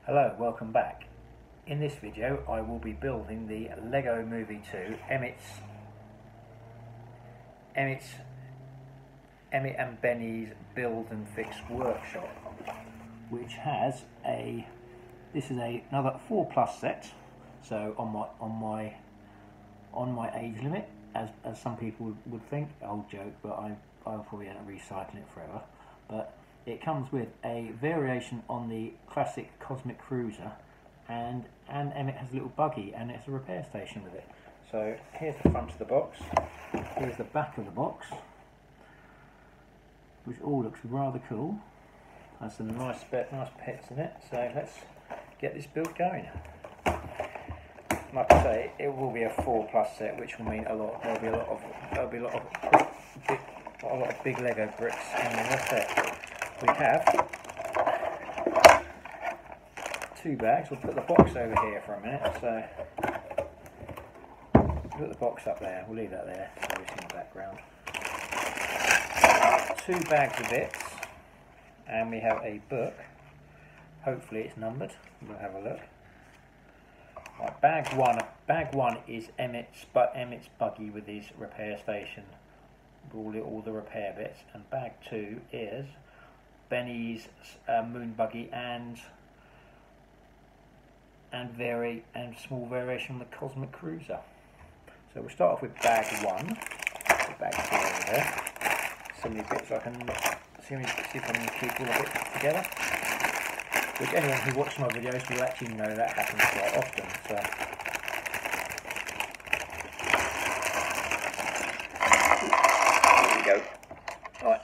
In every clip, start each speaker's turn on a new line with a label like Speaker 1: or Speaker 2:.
Speaker 1: Hello, welcome back. In this video I will be building the Lego Movie 2 Emmit and Benny's Build and Fix Workshop, which has this is another 4+ set, so on my age limit, as some people would think. Old joke, but I'll probably end up recycling it forever. But it comes with a variation on the classic Cosmic Cruiser, and Emmit has a little buggy, and it's a repair station with it. So here's the front of the box, here's the back of the box, which all looks rather cool. Has some nice pets in it. So let's get this build going. Like I say, it will be a 4+ set, which will mean a lot. There'll be a lot of big Lego bricks in the set. We have 2 bags. We'll put the box over here for a minute. So put the box up there. We'll leave that there so we see the background. 2 bags of bits, and we have a book. Hopefully it's numbered. We'll have a look. Right, bag one is Emmit's buggy with his repair station, all the repair bits, and bag 2 is Benny's moon buggy and small variation on the Cosmic Cruiser. So we'll start off with bag 1. Put bag 2 over there. So many bits I can see if I can keep all the bits together. Which anyone who watches my videos will actually know that happens quite often. So there we go. Right.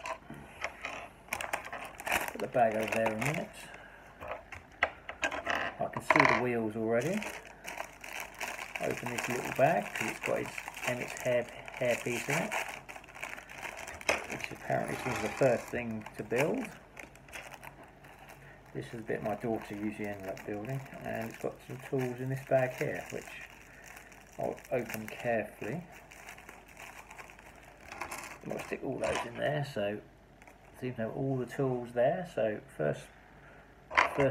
Speaker 1: Put the bag over there in a minute. I can see the wheels already. Open this little bag because it's got Emmit's hair piece in it, which apparently was the first thing to build. This is a bit my daughter usually ended up building, and it's got some tools in this bag here, which I'll open carefully. I'll stick all those in there, so it seems to have all the tools there. So first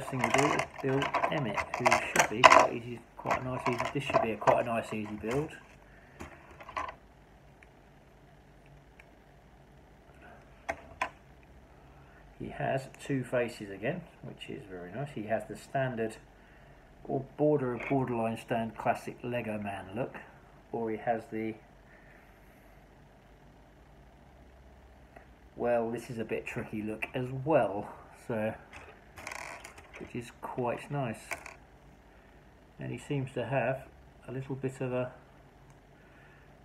Speaker 1: thing we do is build Emmit, who should be quite easy, this should be quite a nice easy build. He has 2 faces again, which is very nice. He has the standard or borderline standard classic Lego man look, or he has the, well, this is a bit tricky look as well, so which is quite nice. And he seems to have a little bit of a,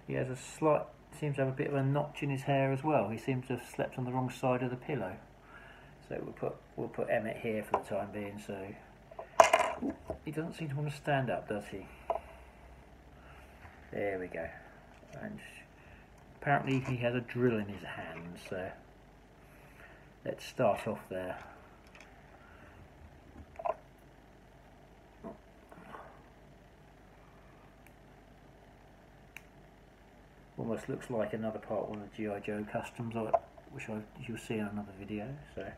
Speaker 1: seems to have a bit of a notch in his hair as well. He seems to have slept on the wrong side of the pillow. So we'll put Emmit here for the time being. So ooh, he doesn't seem to want to stand up, does he? There we go. And apparently he has a drill in his hand. So let's start off there. Almost looks like another part of one of the G.I. Joe customs, which you'll see in another video. So.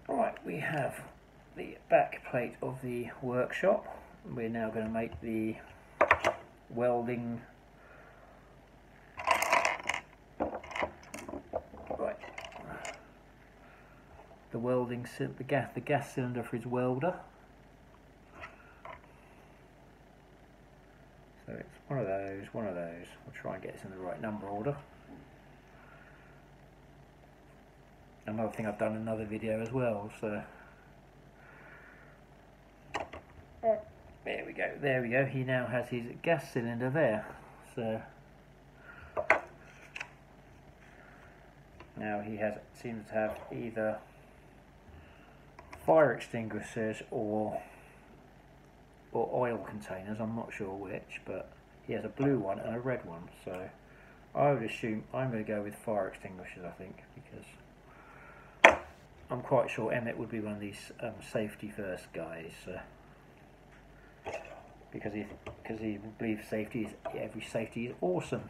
Speaker 1: Right, we have the back plate of the workshop. We're now going to make the welding. Right, the gas cylinder for his welder. So it's one of those. We'll try and get this in the right number order. Another thing I've done in another video as well, so there we go, he now has his gas cylinder there. So now he seems to have either fire extinguishers or oil containers, I'm not sure which, but he has a blue one and a red one, so I would assume I'm going to go with fire extinguishers, I think, because I'm quite sure Emmit would be one of these safety first guys, because he believes every safety is awesome.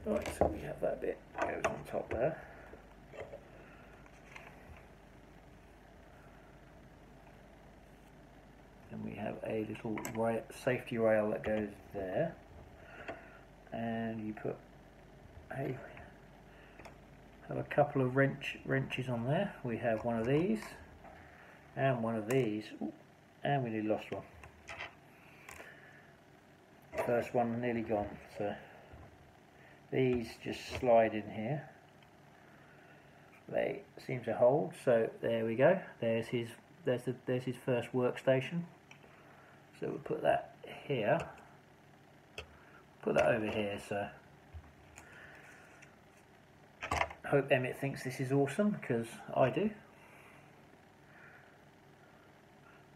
Speaker 1: Right, so we have that bit goes on top there. And we have a little safety rail that goes there. And you put have a couple of wrenches on there. We have one of these and one of these. Ooh, and we nearly lost one. First one nearly gone. So these just slide in here. They seem to hold. So there we go. There's his first workstation. So we'll put that here. Put that over here. So I hope Emmit thinks this is awesome, because I do.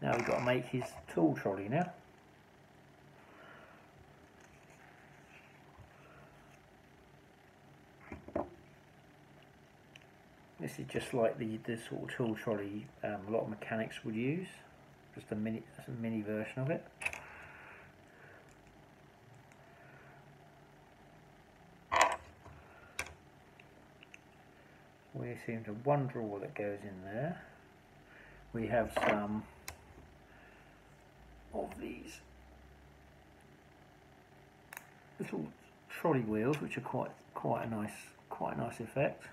Speaker 1: Now we've got to make his tool trolley now. This is just like the sort of tool trolley a lot of mechanics would use. Just a mini version of it. We seem to have one drawer that goes in there. We have some of these little trolley wheels, which are quite a nice effect.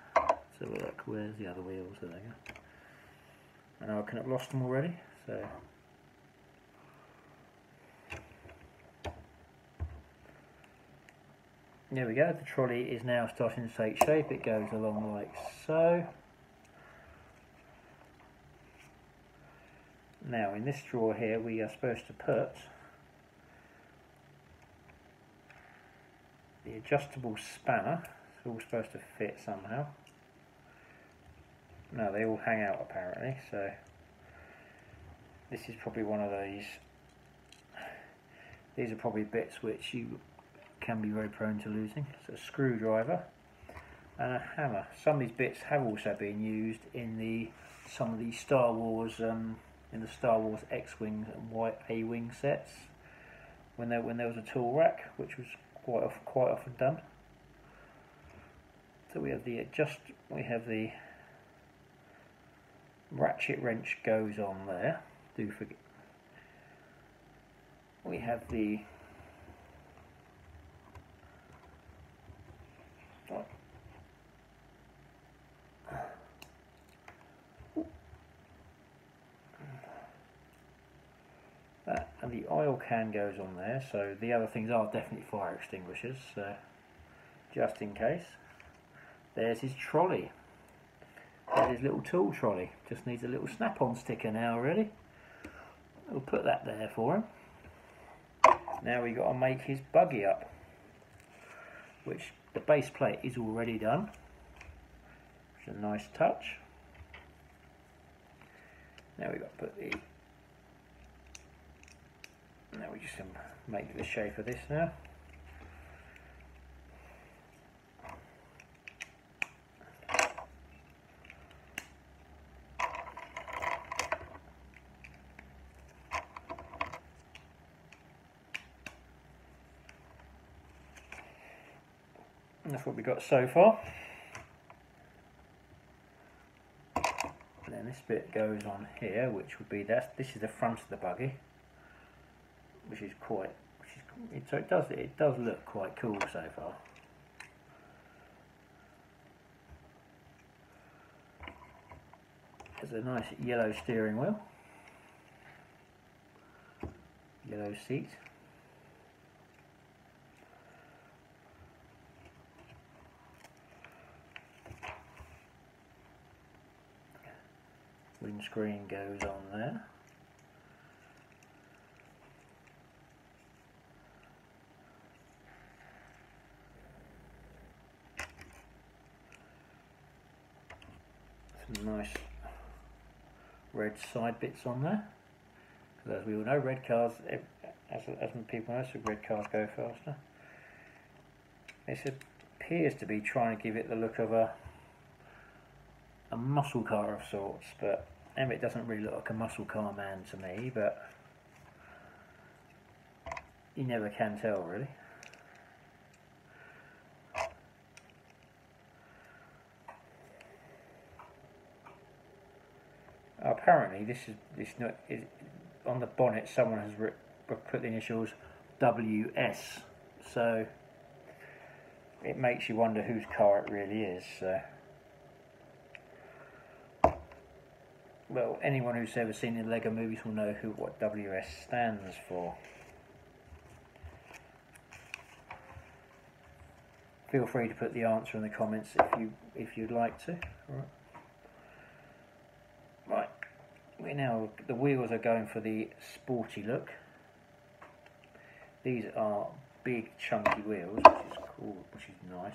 Speaker 1: So look, where's the other wheels? There they go. And I can have lost them already. So there we go. The trolley is now starting to take shape. It goes along like so. Now in this drawer here we are supposed to put the adjustable spanner. It's all supposed to fit somehow. No, they all hang out apparently, so this is probably one of these. These are probably bits which you can be very prone to losing. So a screwdriver and a hammer. Some of these bits have also been used in some of the Star Wars in the Star Wars X-Wing and White A-Wing sets, when there was a tool rack, which was quite often done. So we have the ratchet wrench goes on there. Do forget. We have the that, and the oil can goes on there. So the other things are definitely fire extinguishers. So just in case. There's his trolley. There's his little tool trolley. Just needs a little snap-on sticker now, really. We'll put that there for him. Now we've got to make his buggy up, which the base plate is already done. It's a nice touch. Now we've got to put the. Now we just make the shape of this now. And that's what we've got so far. And then this bit goes on here, which would be this is the front of the buggy, so it does look quite cool so far. There's a nice yellow steering wheel, yellow seat. Windscreen goes on there. Some nice red side bits on there, because as we all know, red cars, as people know, so red cars go faster. This appears to be trying to give it the look of a muscle car of sorts, but Emmit doesn't really look like a muscle car man to me, but you never can tell really. apparently on the bonnet. Someone has put the initials WS, so it makes you wonder whose car it really is. So. Well, anyone who's ever seen the Lego movies will know what WS stands for. Feel free to put the answer in the comments if you'd like to. Right. The wheels are going for the sporty look. These are big chunky wheels, which is cool, which is nice.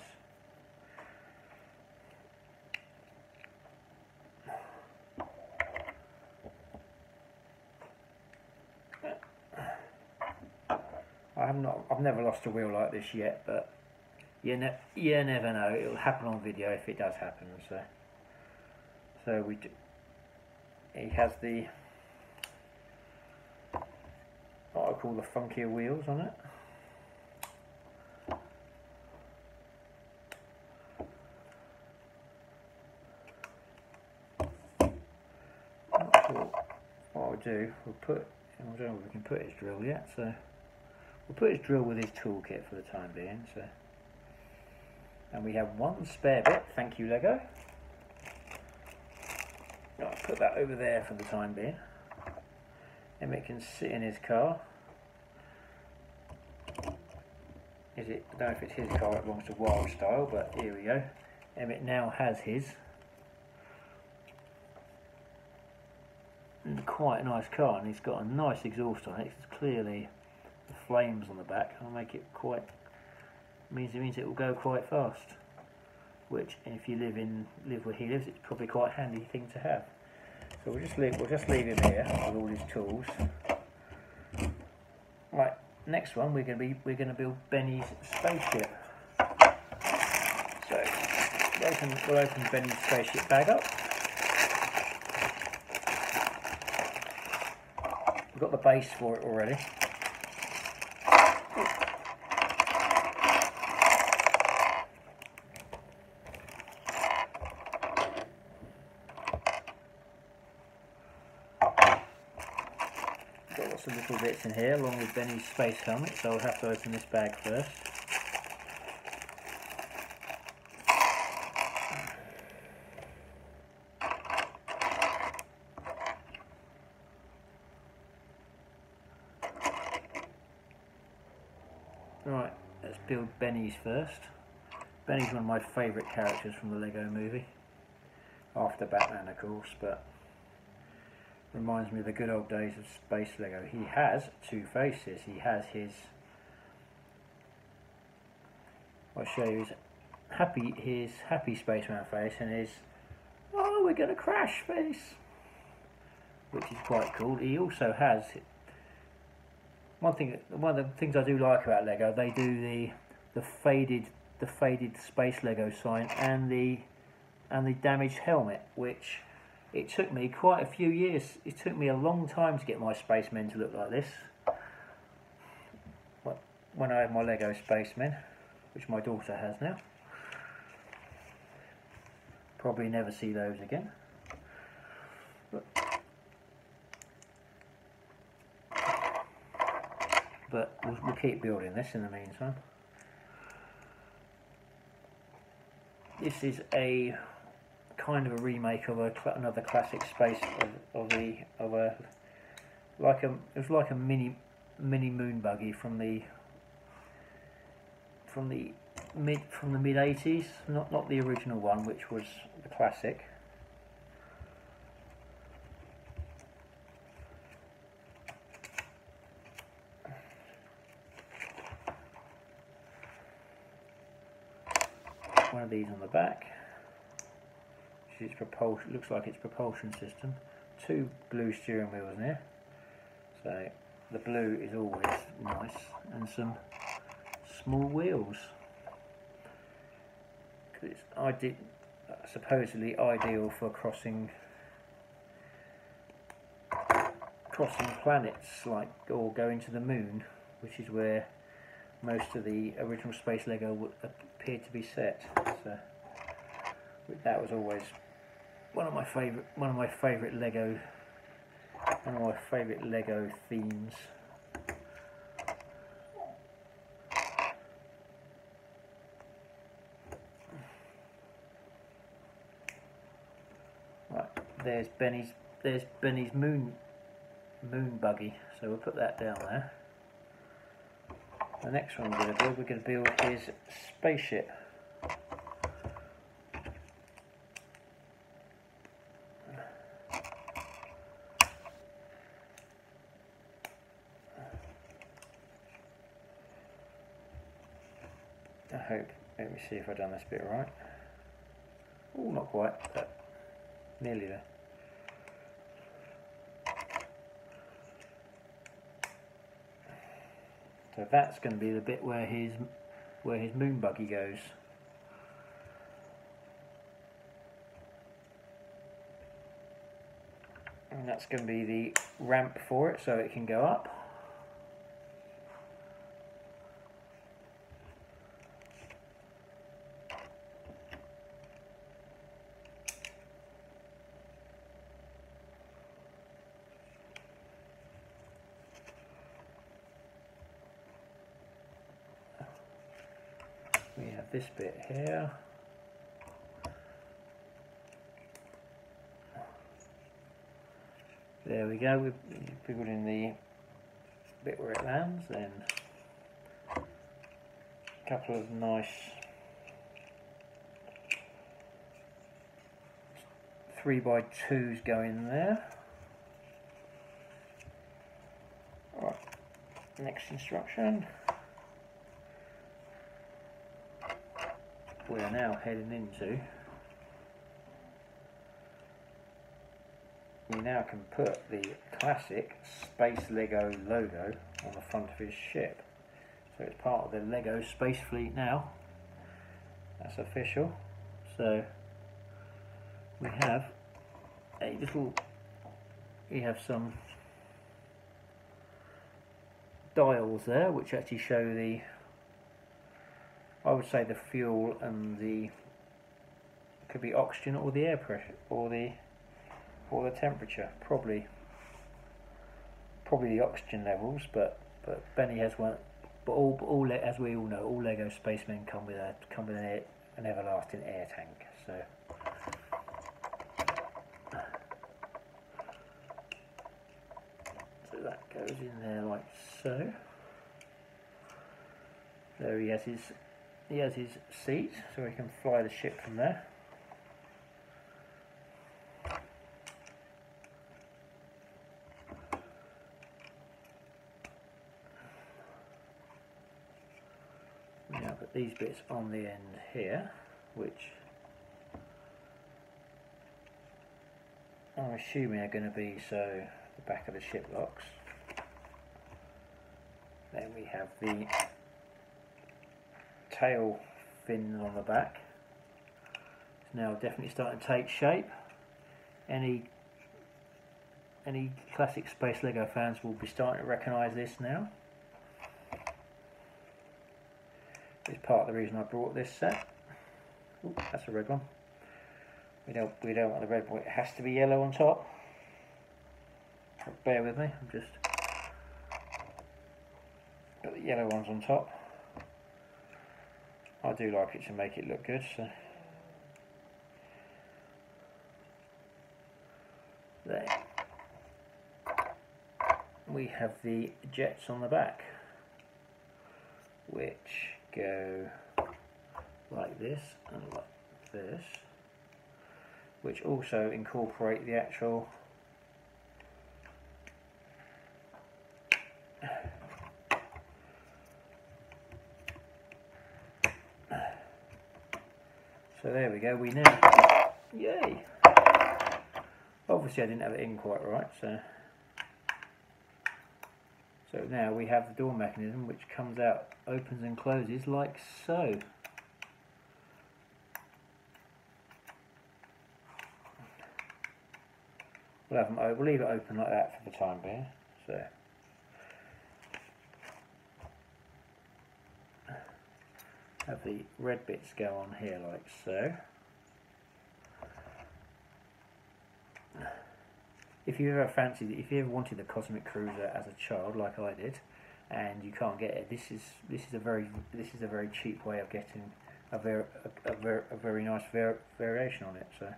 Speaker 1: I've never lost a wheel like this yet, but you never know. It'll happen on video if it does happen. So he has what I call the funkier wheels on it. I'm not sure what I'll do. I don't know if we can put his drill yet, so we'll put his drill with his toolkit for the time being. So, and we have one spare bit. Thank you, Lego. I'll put that over there for the time being. Emmit can sit in his car. I don't know if it's his car, it belongs to Wild Style, but here we go. Emmit now has his. And quite a nice car, and he's got a nice exhaust on it. It's clearly the flames on the back. I'll make it means it will go quite fast. Which, if you live where he lives, it's probably quite a handy thing to have. So we'll just leave him here with all his tools. Right, next one we're going to build Benny's spaceship. So we'll open Benny's spaceship bag up. We've got the base for it already. Got lots of little bits in here along with Benny's space helmet, so I'll have to open this bag first. Right, let's build Benny's first. Benny's one of my favourite characters from the Lego movie. After Batman, of course, but reminds me of the good old days of Space Lego. He has two faces. He has his, I'll show you his happy spaceman face and his, oh, we're going to crash face, which is quite cool. He also has one of the things I do like about Lego. They do the faded space Lego sign and the damaged helmet, which it took me quite a few years. It took me a long time to get my Spacemen to look like this. When I had my Lego Spacemen, which my daughter has now. Probably never see those again. But we'll keep building this in the meantime. This is a kind of a remake of another classic space it was like a mini moon buggy from the mid 80s, not the original one, which was the classic. One of these on the back. Its propulsion, looks like its propulsion system. Two blue steering wheels in here, so the blue is always nice, and some small wheels. It's supposedly ideal for crossing planets, or going to the moon, which is where most of the original Space Lego appeared to be set. So that was always one of my favourite Lego one of my favourite Lego themes. Right, there's Benny's moon buggy, so we'll put that down there. The next one we're going to build his spaceship. I hope, let me see if I've done this bit right. Oh, not quite, but nearly there. So that's going to be the bit where his moon buggy goes. And that's going to be the ramp for it, so it can go up. We have this bit here. There we go, we're building the bit where it lands, then a couple of nice 3x2s go in there. Alright, next instruction. We are now heading into, we now can put the classic Space Lego logo on the front of his ship. So it's part of the Lego Space Fleet now. That's official. So we have a little, we have some dials there which actually show the, I would say the fuel and the, could be oxygen or the air pressure or the temperature, probably the oxygen levels, but Benny has one. But all as we all know, all Lego Spacemen come with an everlasting air tank. So that goes in there like so. There he has his seat, so he can fly the ship from there. Now put these bits on the end here, which I'm assuming are going to be so the back of the ship locks. Then we have the tail fins on the back. It's now definitely starting to take shape. Any classic Space Lego fans will be starting to recognise this now. It's part of the reason I brought this set. Ooh, that's a red one. We don't want the red one. It has to be yellow on top. Bear with me. I'm just got the yellow ones on top. I do like it to make it look good. So there. We have the jets on the back, which go like this and like this, which also incorporate the actual so there we go, we now, yay, obviously I didn't have it in quite right, so now we have the door mechanism which comes out, opens and closes like so. We'll leave it open like that for the time being. So have the red bits go on here like so. if you ever fancied, if you ever wanted the Cosmic Cruiser as a child, like I did, and you can't get it, this is a very cheap way of getting a very nice variation on it. So.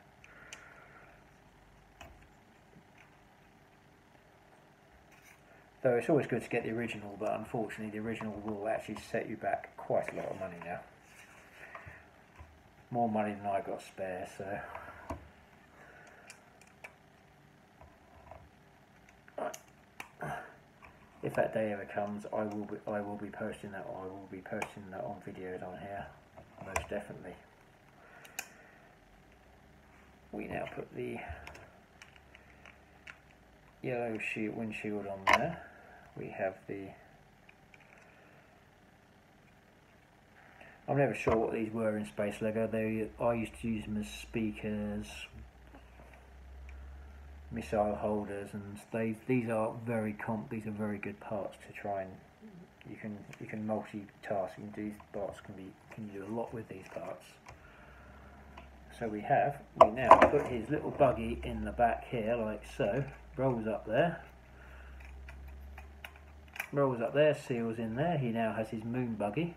Speaker 1: Though it's always good to get the original, but unfortunately the original will actually set you back quite a lot of money now. More money than I got spare, so. If that day ever comes, I will be posting that. I will be posting that on videos on here, most definitely. We now put the yellow windshield on there. We have the, I'm never sure what these were in Space Lego. I used to use them as speakers, missile holders, and these are very good parts to try and you can multitask. These parts can do a lot with these parts. So we now put his little buggy in the back here, like so. Rolls up there, seals in there. He now has his moon buggy.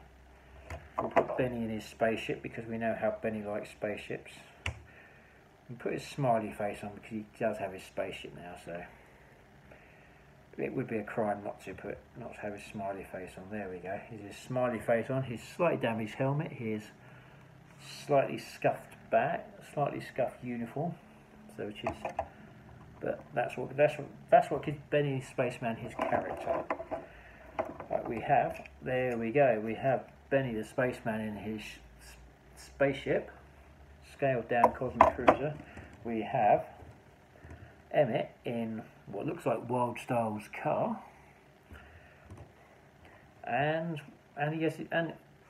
Speaker 1: We'll put Benny in his spaceship because we know how Benny likes spaceships. And put his smiley face on because he does have his spaceship now, so it would be a crime not to have his smiley face on. There we go. He's his smiley face on. His slightly damaged helmet. His slightly scuffed back, slightly scuffed uniform. So which is. But that's what gives Benny Spaceman his character. Right, there we go, we have Benny the Spaceman in his spaceship, scaled down Cosmic Cruiser. We have Emmit in what looks like Wild Styles' car, and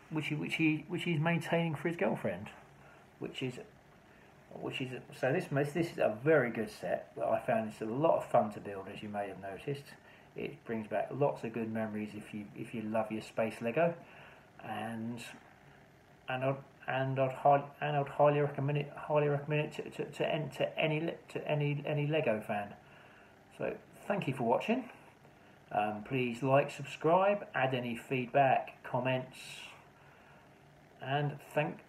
Speaker 1: which he's maintaining for his girlfriend, so this is a very good set. I found this a lot of fun to build, as you may have noticed. It brings back lots of good memories if you love your space Lego, and I'd highly recommend it to any Lego fan. So thank you for watching. Please like, subscribe, add any feedback, comments, and thank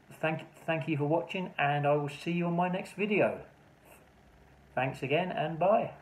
Speaker 1: you for watching, and I will see you on my next video. Thanks again, and bye.